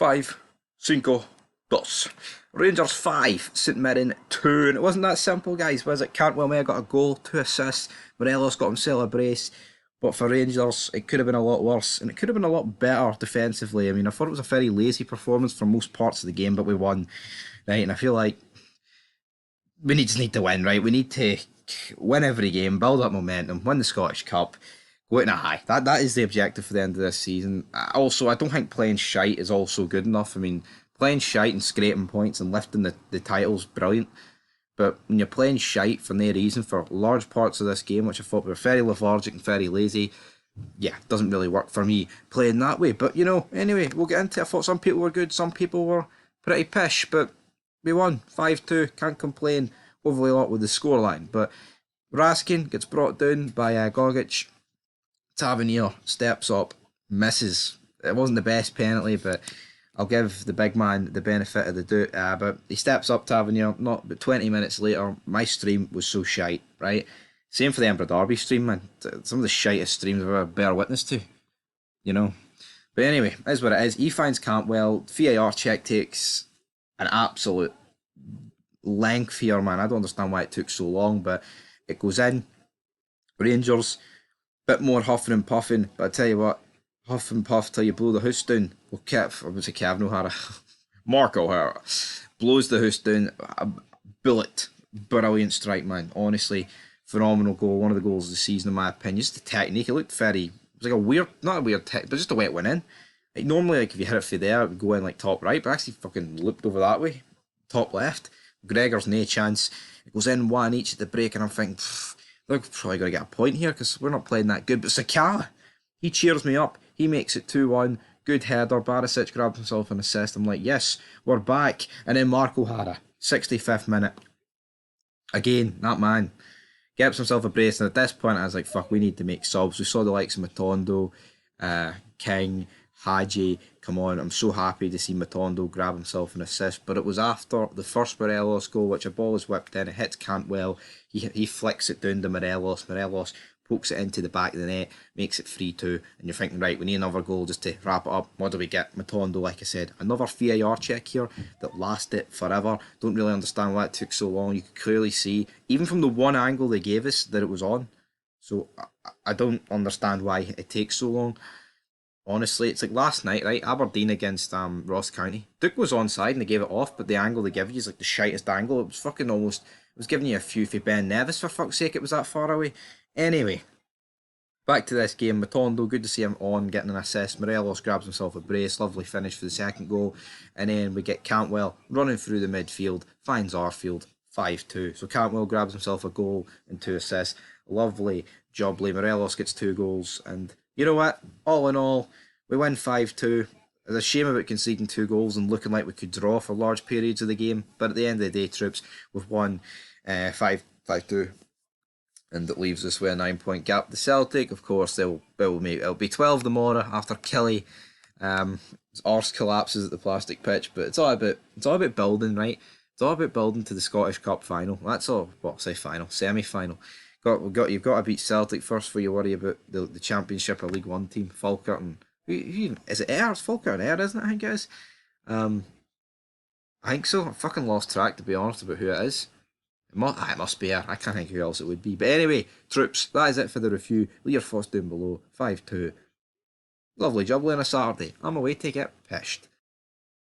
5, 5, 2. Rangers 5, St Mirren 2. And it wasn't that simple, guys, was it? Cantwell may have got a goal, 2 assists. Morelos got himself a brace. But for Rangers, it could have been a lot worse. And it could have been a lot better defensively. I mean, I thought it was a very lazy performance for most parts of the game, but we won. Right, and I feel like we just need to win, right? We need to win every game, build up momentum, win the Scottish Cup, go out in a high. That is the objective for the end of this season. Also, I don't think playing shite is also good enough. I mean, playing shite and scraping points and lifting the title's brilliant. But when you're playing shite for no reason for large parts of this game, which I thought were very lethargic and very lazy, yeah, doesn't really work for me playing that way. But, anyway, we'll get into it. I thought some people were good, some people were pretty pish, but we won 5-2. Can't complain overly a lot with the scoreline. But Raskin gets brought down by Gogic. Tavernier steps up, misses. It wasn't the best penalty, but I'll give the big man the benefit of the doubt. But he steps up, Tavernier. Not but 20 minutes later, my stream was so shite, right? Same for the Emperor Derby stream, man. Some of the shitest streams I've ever bear witness to, But anyway, is what it is. He finds Cantwell. VAR check takes an absolute length here, man. I don't understand why it took so long, but it goes in. Rangers, bit more huffing and puffing, but I tell you what, huff and puff till you blow the house down. Well, Kevin O'Hara. Mark O'Hara blows the house down. A bullet. Brilliant strike, man. Honestly, phenomenal goal. One of the goals of the season, in my opinion. Just the technique. It looked very... It was like a weird... Not a weird tech, but just the way it went in. Like, normally, if you hit it from there, it would go in like top right, but actually fucking looped over that way. Top left. Gregor's no chance. It goes in one each at the break, and I'm thinking, they're probably going to get a point here because we're not playing that good. But Sakala, he cheers me up. He makes it 2-1. Good header. Barisic grabs himself an assist. I'm like, yes, we're back. And then Mark O'Hara, 65th minute. Again, that man gets himself a brace. And at this point, I was like, fuck, we need to make subs. We saw the likes of Matondo, King, Hadji. Come on, I'm so happy to see Matondo grab himself an assist. But it was after the first Morelos goal, which a ball is whipped in. It hits Cantwell. He flicks it down to Morelos. Morelos pokes it into the back of the net, makes it 3-2. And you're thinking, right, we need another goal just to wrap it up. What do we get? Matondo, like I said. Another VAR check here that lasted forever. Don't really understand why it took so long. You could clearly see, even from the one angle they gave us, that it was on. So I don't understand why it takes so long. Honestly, it's like last night, right? Aberdeen against Ross County. Duke was onside and they gave it off, but the angle they give you is like the shitest angle. It was fucking almost... It was giving you a few for Ben Nevis, for fuck's sake. It was that far away. Anyway, back to this game. Matondo, good to see him on, getting an assist. Morelos grabs himself a brace. Lovely finish for the second goal. And then we get Cantwell running through the midfield. Finds Arfield. 5-2. So Cantwell grabs himself a goal and 2 assists. Lovely job. Morelos gets 2 goals. And you know what? All in all, we win 5-2. It's a shame about conceding 2 goals and looking like we could draw for large periods of the game. But at the end of the day, troops, we've won 5-2. And it leaves us with a 9-point gap. The Celtic, of course, it'll be 12 tomorrow after Killy. His arse collapses at the plastic pitch, but it's all about building, right? It's all about building to the Scottish Cup final. That's all. Final, semi-final. You've got to beat Celtic first before you worry about the Championship or League One team. Falkirk and is it Ayr? It's Falkirk and Ayr, isn't it? I think it is. I think so. I fucking lost track, to be honest, about who it is. It must be Ayr. I can't think who else it would be. But anyway, troops, that is it for the review. Leave your thoughts down below. 5-2. Lovely jubbly on a Saturday. I'm away to get pished.